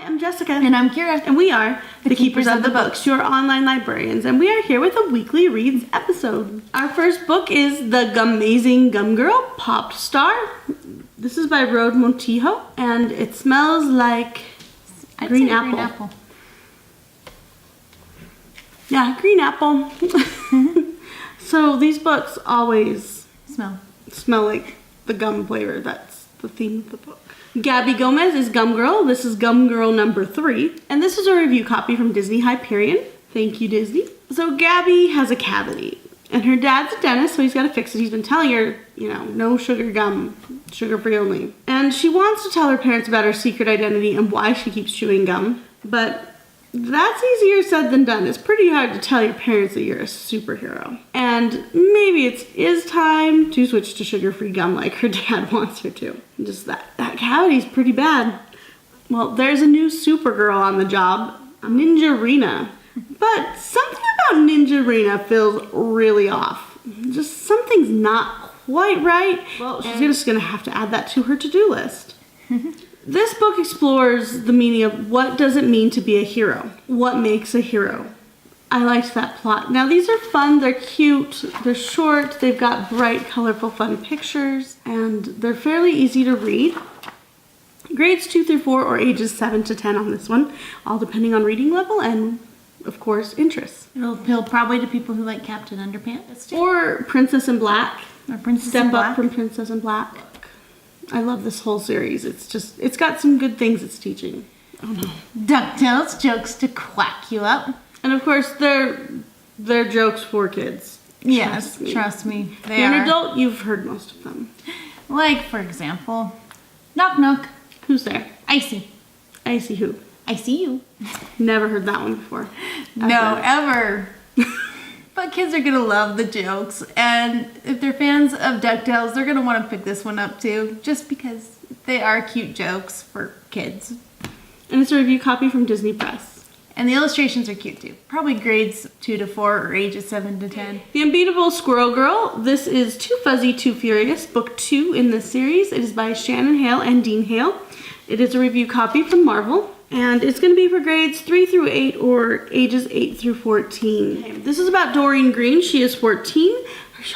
I'm Jessica. And I'm Kira. And we are the Keepers of the Books, your online librarians. And we are here with a weekly reads episode. Our first book is The Gumazing Gum Girl, Pop Star. This is by Rode Montijo, and it smells like green apple. Yeah, green apple. So these books always smell like the gum flavor. That's the theme of the book. Gabby Gomez is Gum Girl. This is Gum Girl number 3. And this is a review copy from Disney Hyperion. Thank you, Disney. So Gabby has a cavity. And her dad's a dentist, so he's got to fix it. He's been telling her, no sugar gum, sugar-free only. And she wants to tell her parents about her secret identity and why she keeps chewing gum. But that's easier said than done. It's pretty hard to tell your parents that you're a superhero. And maybe it is time to switch to sugar-free gum like her dad wants her to. Just that cavity's pretty bad. Well, there's a new Supergirl on the job, Ninjarina. But something about Ninjarina feels really off. Just something's not quite right. Well, she's just gonna have to add that to her to-do list. This book explores the meaning of what does it mean to be a hero? What makes a hero? I liked that plot. Now these are fun, they're cute, they're short, they've got bright, colorful, fun pictures, and they're fairly easy to read. Grades 2 through 4 or ages 7 to 10 on this one, all depending on reading level and, of course, interest. It'll appeal probably to people who like Captain Underpants. Or Princess in Black. Or Princess Step in Black. Up from Princess in Black. I love this whole series. It's got some good things it's teaching. Oh no. DuckTales jokes to quack you up. And of course, they're jokes for kids. Yes, trust me. If you're an adult, you've heard most of them. Like, for example, knock knock. Who's there? Icy. Icy who? I see you. Never heard that one before. No, ever. But kids are going to love the jokes, and if they're fans of DuckTales, they're going to want to pick this one up too, just because they are cute jokes for kids. And it's a review copy from Disney Press. And the illustrations are cute too. Probably grades 2 to 4 or ages 7 to 10. The Unbeatable Squirrel Girl. This is Too Fuzzy, Too Furious, book 2 in this series. It is by Shannon, Hale, and Dean Hale. It is a review copy from Marvel. And it's going to be for grades 3 through 8 or ages 8 through 14. Okay. This is about Doreen Green. She is 14.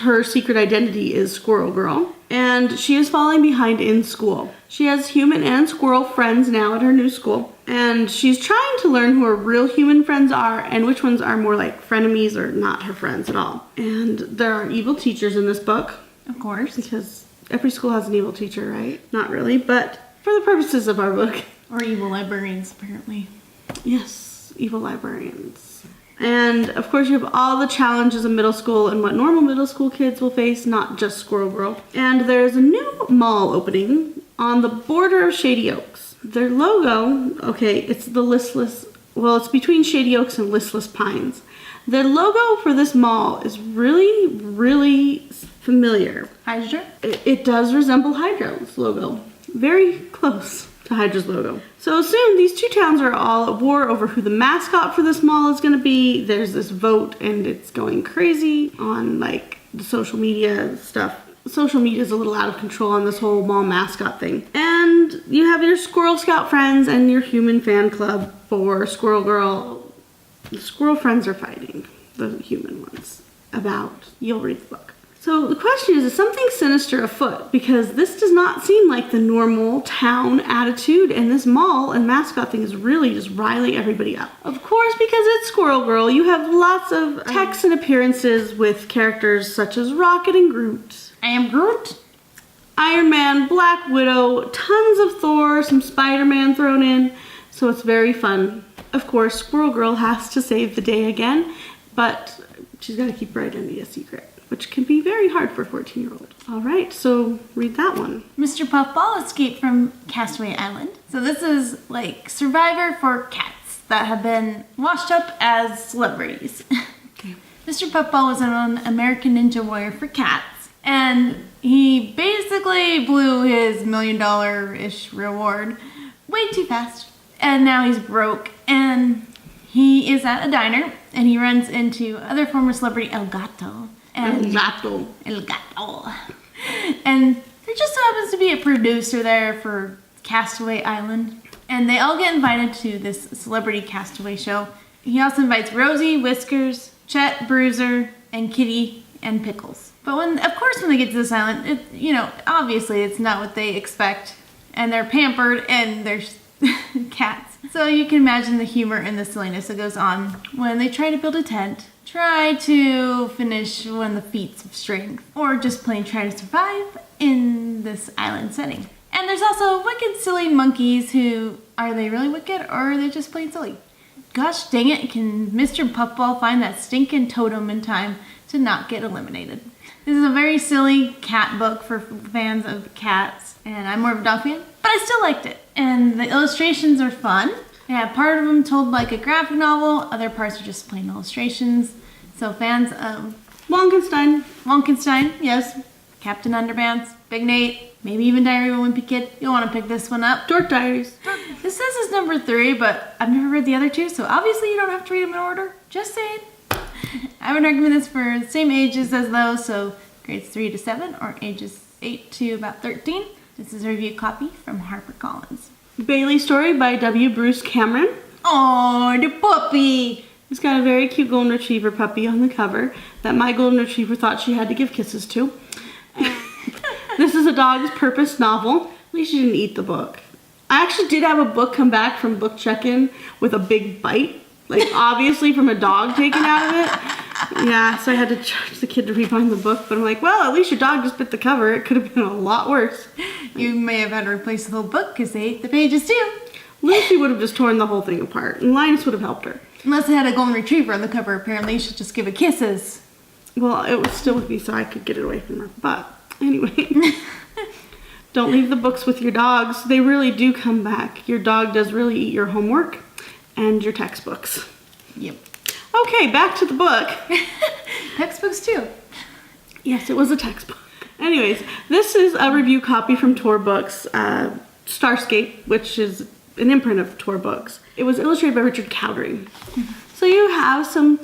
Her secret identity is Squirrel Girl. And she is falling behind in school. She has human and squirrel friends now at her new school. And she's trying to learn who her real human friends are and which ones are more like frenemies or not her friends at all. And there are evil teachers in this book. Of course. Because every school has an evil teacher, right? Not really, but for the purposes of our book. Or evil librarians, apparently. Yes, evil librarians. And, of course, you have all the challenges of middle school and what normal middle school kids will face, not just Squirrel Girl. And there's a new mall opening on the border of Shady Oaks. Their logo, okay, it's the listless, well, it's between Shady Oaks and Listless Pines. Their logo for this mall is really, really familiar. Hydra? It does resemble Hydra's logo. Very close to Hydra's logo. So soon these two towns are all at war over who the mascot for this mall is going to be. There's this vote and it's going crazy on like the social media stuff. Social media is a little out of control on this whole mall mascot thing. And you have your Squirrel Scout friends and your human fan club for Squirrel Girl. The squirrel friends are fighting the human ones about, you'll read the book. So the question is something sinister afoot? Because this does not seem like the normal town attitude, and this mall and mascot thing is really just riling everybody up. Of course, because it's Squirrel Girl, you have lots of texts and appearances with characters such as Rocket and Groot. I am Groot. Iron Man, Black Widow, tons of Thor, some Spider-Man thrown in, so it's very fun. Of course, Squirrel Girl has to save the day again, but she's got to keep her identity a secret, which can be very hard for a 14-year-old. All right, so read that one. Mr. Puffball escaped from Castaway Island. So this is like Survivor for cats that have been washed up as celebrities. Okay. Mr. Puffball was an American Ninja Warrior for cats, and he basically blew his $1 million-ish reward way too fast. And now he's broke, and he is at a diner, and he runs into other former celebrity El Gato. El Gato. And there just happens to be a producer there for Castaway Island. And they all get invited to this celebrity Castaway show. He also invites Rosie, Whiskers, Chet, Bruiser, and Kitty, and Pickles. But when they get to this island, obviously it's not what they expect. And they're pampered and they're cats. So you can imagine the humor and the silliness that goes on when they try to build a tent, try to finish one of the feats of strength, or just plain try to survive in this island setting. And there's also wicked silly monkeys who, are they really wicked or are they just plain silly? Gosh dang it, can Mr. Puffball find that stinking totem in time to not get eliminated? This is a very silly cat book for fans of cats, and I'm more of a dog fan, but I still liked it. And the illustrations are fun. They have part of them told like a graphic novel, other parts are just plain illustrations. So fans of Wonkenstein, yes, Captain Underpants, Big Nate, maybe even Diary of a Wimpy Kid, you'll want to pick this one up. Dork Diaries. This says it's number 3, but I've never read the other 2, so obviously you don't have to read them in order. Just saying. I would recommend this for the same ages as those, so grades 3 to 7 or ages 8 to about 13. This is a review copy from HarperCollins. Bailey Story by W. Bruce Cameron. Oh, the puppy! It's got a very cute golden retriever puppy on the cover that my golden retriever thought she had to give kisses to. This is a dog's purpose novel. At least she didn't eat the book. I actually did have a book come back from book check-in with a big bite. Like, obviously from a dog taken out of it. Yeah, so I had to charge the kid to rebind the book. But I'm like, well, at least your dog just bit the cover. It could have been a lot worse. You may have had to replace the whole book because they ate the pages too. Lucy would have just torn the whole thing apart. And Linus would have helped her. Unless it had a golden retriever on the cover, apparently you should just give it kisses. Well, it was still with me so I could get it away from her. But anyway, don't leave the books with your dogs. They really do come back. Your dog does really eat your homework and your textbooks. Yep. Okay, back to the book. Textbooks too. Yes, it was a textbook. Anyways, this is a review copy from Tor Books, Starscape, which is an imprint of Tor Books. It was illustrated by Richard Cowdery. So you have some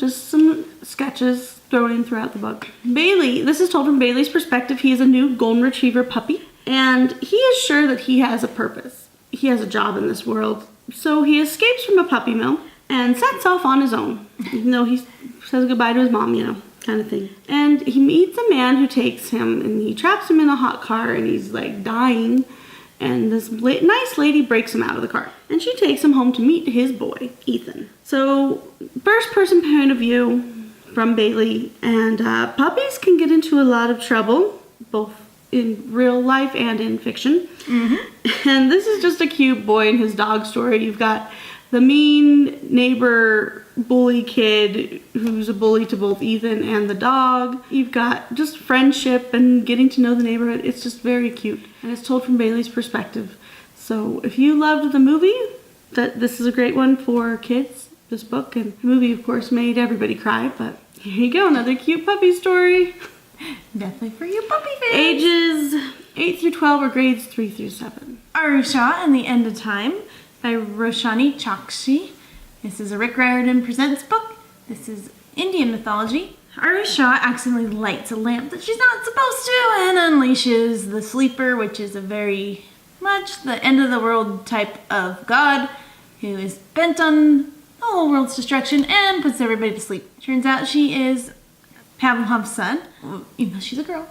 sketches thrown in throughout the book. Bailey, this is told from Bailey's perspective. He is a new golden retriever puppy, and he is sure that he has a purpose. He has a job in this world. So he escapes from a puppy mill and sets off on his own. Even though he says goodbye to his mom, kind of thing. And he meets a man who takes him and he traps him in a hot car and he's like dying. And this nice lady breaks him out of the car. And she takes him home to meet his boy, Ethan. So, first person point of view from Bailey. And puppies can get into a lot of trouble, both in real life and in fiction. Mm-hmm. And this is just a cute boy and his dog story. You've got the mean neighbor bully kid who's a bully to both Ethan and the dog. You've got just friendship and getting to know the neighborhood. It's just very cute. And it's told from Bailey's perspective. So if you loved the movie, this is a great one for kids, this book. And the movie, of course, made everybody cry. But here you go, another cute puppy story. Definitely for you puppy fans. Ages 8 through 12 or grades 3 through 7. Shah and the End of Time by Roshani Chokshi. This is a Rick Riordan Presents book. This is Indian mythology. Shah accidentally lights a lamp that she's not supposed to and unleashes the Sleeper, which is a very much the end of the world type of god who is bent on the whole world's destruction and puts everybody to sleep. Turns out she is Pavlov's son, even though she's a girl.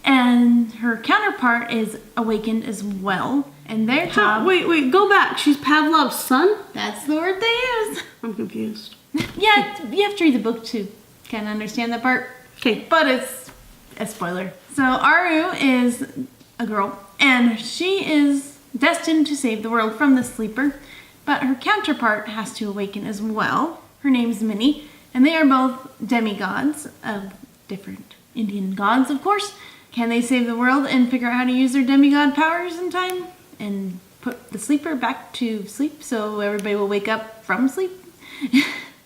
And her counterpart is awakened as well. And their job... Wait, go back. She's Pavlov's son? That's the word they use. I'm confused. Yeah, you have to read the book to kind of understand that part. Okay. But it's a spoiler. So Aru is a girl, and she is destined to save the world from the Sleeper. But her counterpart has to awaken as well. Her name's Minnie, and they are both demigods of different Indian gods, of course. Can they save the world and figure out how to use their demigod powers in time? And put the Sleeper back to sleep so everybody will wake up from sleep?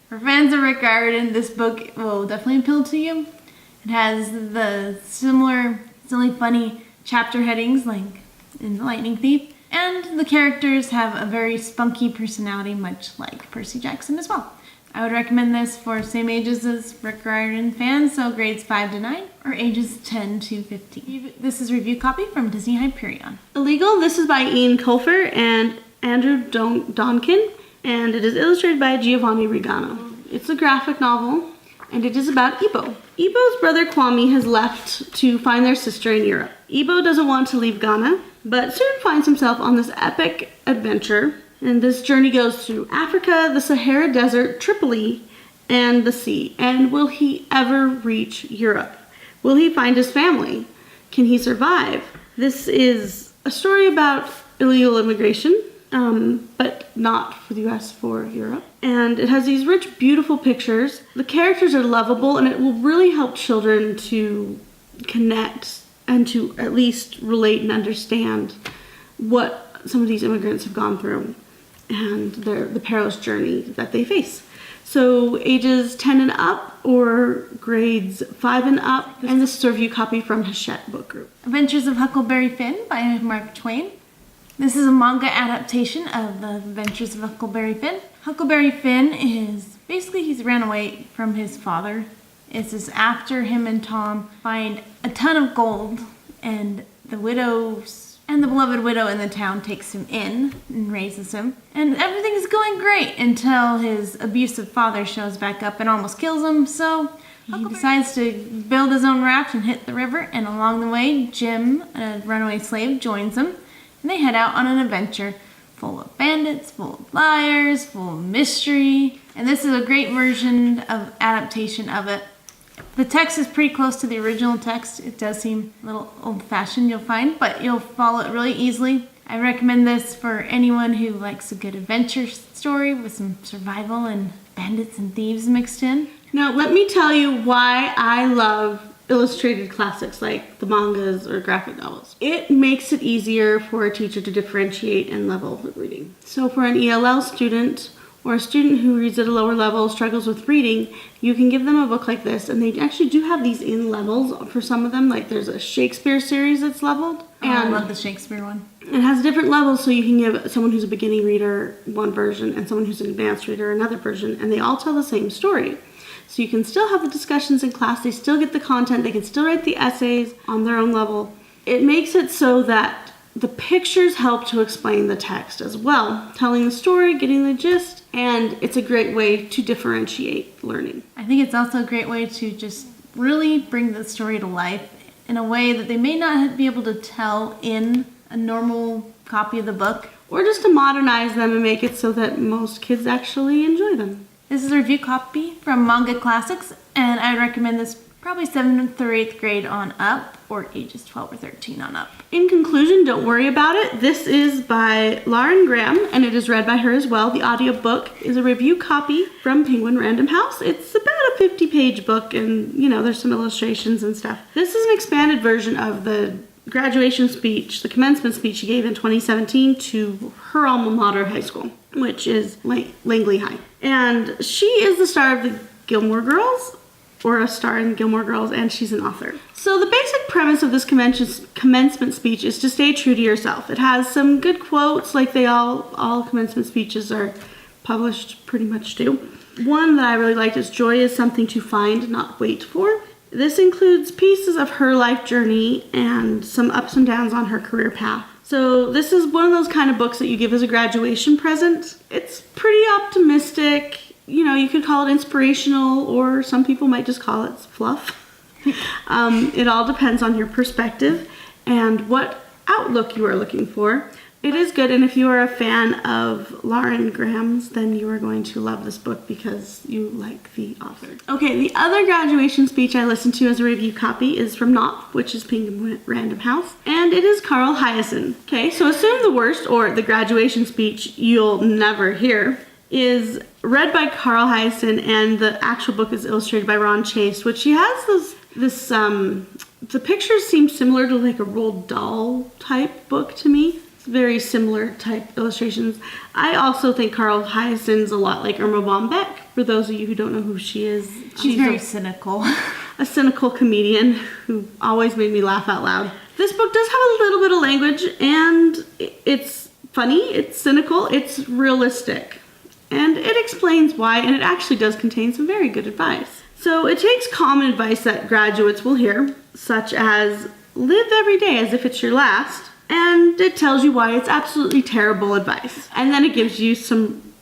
For fans of Rick Riordan, this book will definitely appeal to you. It has the similar, silly, funny chapter headings like in The Lightning Thief. And the characters have a very spunky personality, much like Percy Jackson as well. I would recommend this for same ages as Rick Riordan fans, so grades 5 to 9 or ages 10 to 15. This is a review copy from Disney Hyperion. Illegal, this is by Ian Colfer and Andrew Donkin, and it is illustrated by Giovanni Rigano. It's a graphic novel, and it is about Ibo. Ibo's brother Kwame has left to find their sister in Europe. Ibo doesn't want to leave Ghana, but soon finds himself on this epic adventure, and this journey goes through Africa, the Sahara Desert, Tripoli, and the sea. And will he ever reach Europe? Will he find his family? Can he survive? This is a story about illegal immigration, but not for the US, for Europe. And it has these rich, beautiful pictures. The characters are lovable, and it will really help children to connect and to at least relate and understand what some of these immigrants have gone through and the perilous journey that they face. So ages 10 and up or grades 5 and up, and this is a review copy from Hachette Book Group. Adventures of Huckleberry Finn by Mark Twain. This is a manga adaptation of the Adventures of Huckleberry Finn. Huckleberry Finn is basically he's ran away from his father. It's just after him and Tom find a ton of gold, and the widows and the beloved widow in the town takes him in and raises him. And everything is going great until his abusive father shows back up and almost kills him. So he decides to build his own raft and hit the river, and along the way, Jim, a runaway slave, joins him. And they head out on an adventure full of bandits, full of liars, full of mystery. And this is a great version of adaptation of it. The text is pretty close to the original text. It does seem a little old-fashioned, you'll find, but you'll follow it really easily. I recommend this for anyone who likes a good adventure story with some survival and bandits and thieves mixed in. Now, let me tell you why I love illustrated classics like the mangas or graphic novels. It makes it easier for a teacher to differentiate and level the reading. So for an ELL student or a student who reads at a lower level, struggles with reading, you can give them a book like this, and they actually do have these in levels for some of them. Like there's a Shakespeare series that's leveled. And I love the Shakespeare one. It has different levels, so you can give someone who's a beginning reader one version and someone who's an advanced reader another version, and they all tell the same story. So you can still have the discussions in class, they still get the content, they can still write the essays on their own level. It makes it so that the pictures help to explain the text as well, telling the story, getting the gist, and it's a great way to differentiate learning. I think it's also a great way to just really bring the story to life in a way that they may not be able to tell in a normal copy of the book. Or just to modernize them and make it so that most kids actually enjoy them. This is a review copy from Manga Classics, and I recommend this probably 7th through 8th grade on up, or ages 12 or 13 on up. In conclusion, don't worry about it. This is by Lauren Graham, and it is read by her as well. The audiobook is a review copy from Penguin Random House. It's about a 50-page book, and, there's some illustrations and stuff. This is an expanded version of the graduation speech, the commencement speech she gave in 2017 to her alma mater high school, which is Langley High. And she is the star of the Gilmore Girls, or a star in Gilmore Girls, and she's an author. So the basic premise of this commencement speech is to stay true to yourself. It has some good quotes, like they all commencement speeches are published pretty much do. One that I really liked is joy is something to find, not wait for. This includes pieces of her life journey and some ups and downs on her career path. So this is one of those kind of books that you give as a graduation present. It's pretty optimistic. You could call it inspirational, or some people might just call it fluff. It all depends on your perspective and what outlook you are looking for. It is good, and if you are a fan of Lauren Graham's, then you are going to love this book because you like the author. Okay, the other graduation speech I listened to as a review copy is from Knopf, which is Penguin Random House, and it is Carl Hiaasen. Okay, so assume the worst, or the graduation speech you'll never hear, is read by Carl Hiaasen, and the actual book is illustrated by Ron Chast, which he has the pictures seem similar to like a Roald Dahl type book to me. Very similar type illustrations. I also think Carl Hiaasen's a lot like Irma Bombeck. For those of you who don't know who she is, she's very cynical. A cynical comedian who always made me laugh out loud. This book does have a little bit of language, and it's funny, it's cynical, it's realistic. And it explains why, and it actually does contain some very good advice. So it takes common advice that graduates will hear, such as live every day as if it's your last. And it tells you why it's absolutely terrible advice. And then it gives you some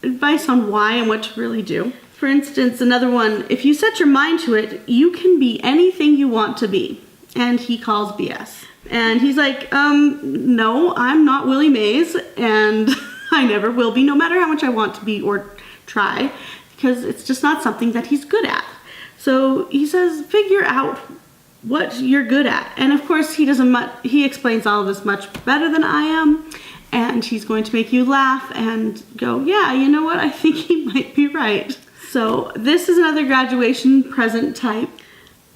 advice on why and what to really do. For instance, another one, if you set your mind to it, you can be anything you want to be. And he calls BS. And he's like, no, I'm not Willie Mays, and I never will be, no matter how much I want to be or try, because it's just not something that he's good at. So he says, figure out what you're good at. And of course, he explains all of this much better than I am, and he's going to make you laugh and go, yeah, you know what, I think he might be right. So this is another graduation present type.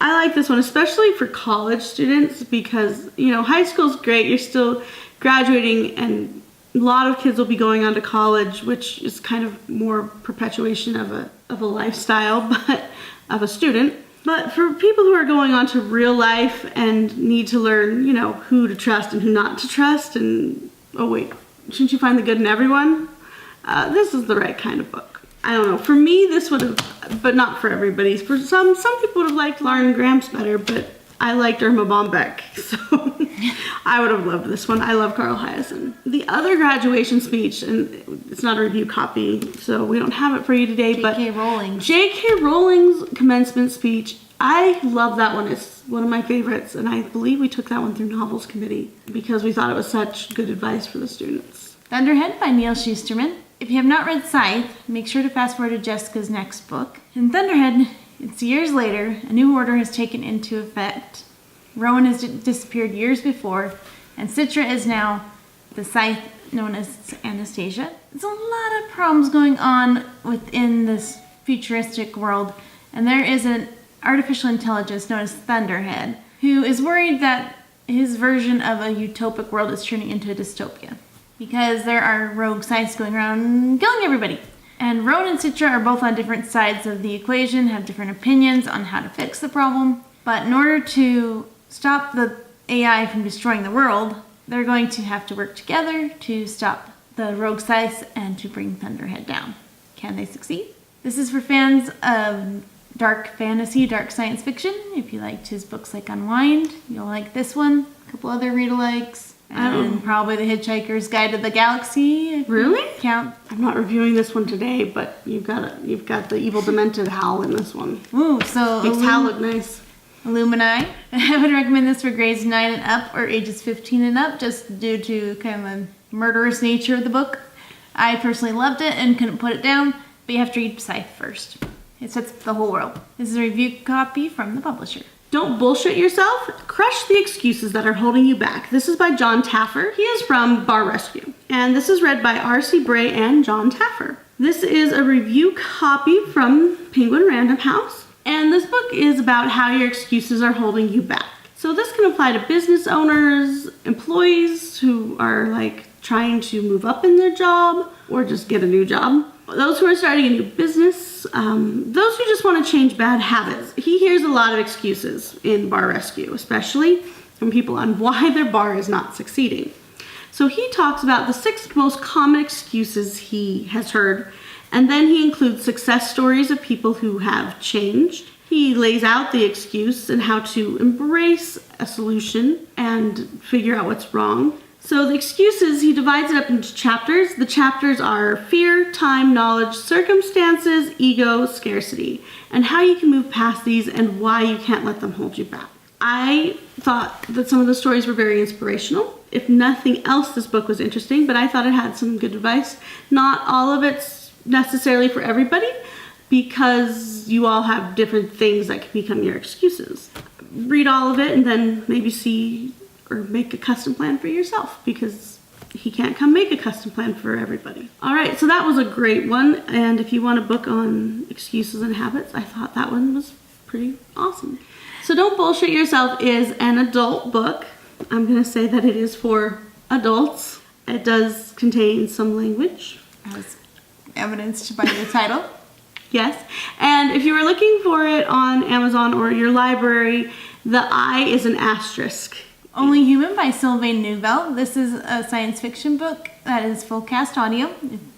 I like this one, especially for college students, because, high school's great. You're still graduating, and a lot of kids will be going on to college, which is kind of more perpetuation of a lifestyle, but of a student. But for people who are going on to real life and need to learn, who to trust and who not to trust, and, oh wait, shouldn't you find the good in everyone? This is the right kind of book. I don't know. For me, this would have, but not for everybody. For some people would have liked Lauren Gramps better, but I liked Irma Bombeck, so I would have loved this one. I love Carl Hiaasen. The other graduation speech, and it's not a review copy, so we don't have it for you today, but J.K. Rowling's Commencement Speech. I love that one. It's one of my favorites, and I believe we took that one through Novels Committee because we thought it was such good advice for the students. Thunderhead by Neil Shusterman. If you have not read Scythe, make sure to fast forward to Jessica's next book. In Thunderhead, it's years later, a new order has taken into effect. Rowan has disappeared years before, and Citra is now the Scythe known as Anastasia. There's a lot of problems going on within this futuristic world, and there is an artificial intelligence known as Thunderhead, who is worried that his version of a utopic world is turning into a dystopia, because there are rogue scythes going around killing everybody. And Rowan and Citra are both on different sides of the equation, have different opinions on how to fix the problem. But in order to stop the AI from destroying the world, they're going to have to work together to stop the rogue scythes and to bring Thunderhead down. Can they succeed? This is for fans of dark fantasy, dark science fiction. If you liked his books like Unwind, you'll like this one. A couple other read-alikes. And probably The Hitchhiker's Guide to the Galaxy. Really? Count. I'm not reviewing this one today, but you've got the evil demented Hal in this one. Ooh, so makes Hal look nice. Illumini. I would recommend this for grades 9 and up, or ages 15 and up, just due to kind of the murderous nature of the book. I personally loved it and couldn't put it down, but you have to read Scythe first. It sets the whole world. This is a review copy from the publisher. Don't bullshit yourself. Crush the excuses that are holding you back. This is by John Taffer. He is from Bar Rescue. And this is read by R.C. Bray and John Taffer. This is a review copy from Penguin Random House. And this book is about how your excuses are holding you back. So this can apply to business owners, employees who are trying to move up in their job or just get a new job. Those who are starting a new business, those who just want to change bad habits. He hears a lot of excuses in Bar Rescue, especially from people on why their bar is not succeeding. So he talks about the 6 most common excuses he has heard, and then he includes success stories of people who have changed. He lays out the excuse and how to embrace a solution and figure out what's wrong. So the excuses, he divides it up into chapters. The chapters are fear, time, knowledge, circumstances, ego, scarcity, and how you can move past these and why you can't let them hold you back. I thought that some of the stories were very inspirational. If nothing else, this book was interesting, but I thought it had some good advice. Not all of it's necessarily for everybody, because you all have different things that can become your excuses. Read all of it and then maybe see or make a custom plan for yourself, because he can't come make a custom plan for everybody. All right, so that was a great one. And if you want a book on excuses and habits, I thought that one was pretty awesome. So Don't Bullshit Yourself is an adult book. I'm going to say that it is for adults. It does contain some language, as evidenced by the title. Yes, and if you were looking for it on Amazon or your library, the I is an asterisk. Only Human by Sylvain Neuvel. This is a science fiction book that is full cast audio.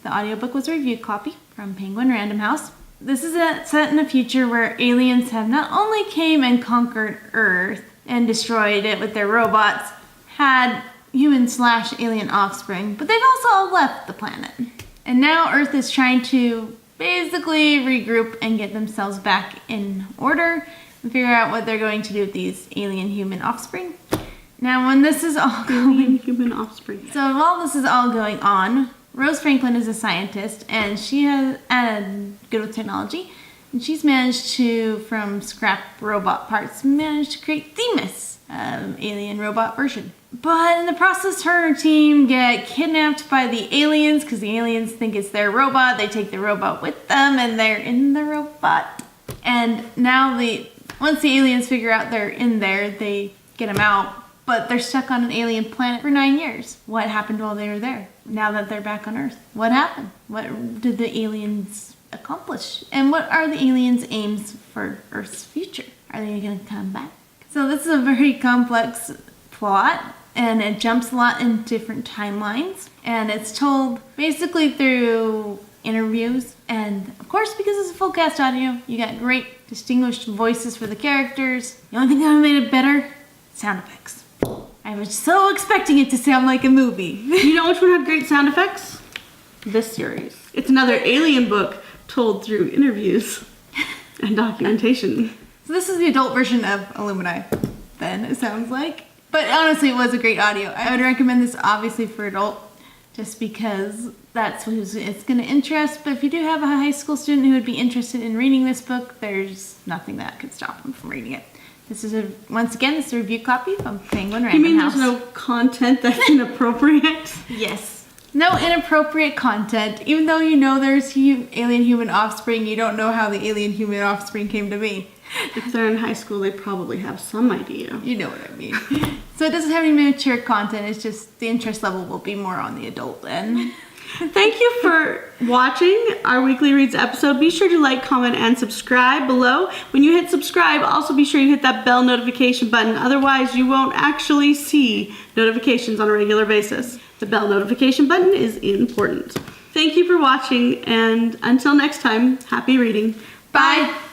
The audiobook was a review copy from Penguin Random House. This is set in a future where aliens have not only came and conquered Earth and destroyed it with their robots, had human/alien offspring, but they've also all left the planet. And now Earth is trying to basically regroup and get themselves back in order and figure out what they're going to do with these alien-human offspring. Now, when this is all human offspring. So while this is all going on, Rose Franklin is a scientist, and she has good with technology, and she's managed to, from scrap robot parts, managed to create Themis, alien robot version. But in the process, her and her team get kidnapped by the aliens because the aliens think it's their robot. They take the robot with them, and they're in the robot. And now once the aliens figure out they're in there, they get them out. But they're stuck on an alien planet for 9 years. What happened while they were there? Now that they're back on Earth, what happened? What did the aliens accomplish? And what are the aliens' aims for Earth's future? Are they going to come back? So this is a very complex plot, and it jumps a lot in different timelines. And it's told basically through interviews. And of course, because it's a full cast audio, you got great distinguished voices for the characters. The only thing that made it better, sound effects. I was so expecting it to sound like a movie. You know which one had great sound effects? This series. It's another alien book told through interviews and documentation. So this is the adult version of Illuminati, then, it sounds like. But honestly, it was a great audio. I would recommend this obviously for adult, just because that's who it's going to interest. But if you do have a high school student who would be interested in reading this book, there's nothing that could stop them from reading it. This is once again, this is a review copy from Penguin Random House. You mean House. there's no content that's inappropriate? Yes. No inappropriate content. Even though you know there's alien human offspring, you don't know how the alien human offspring came to be. If they're in high school, they probably have some idea. You know what I mean. So it doesn't have any mature content. It's just the interest level will be more on the adult end. Thank you for watching our Weekly Reads episode. Be sure to like, comment, and subscribe below. When you hit subscribe, also be sure you hit that bell notification button. Otherwise, you won't actually see notifications on a regular basis. The bell notification button is important. Thank you for watching, and until next time, happy reading. Bye.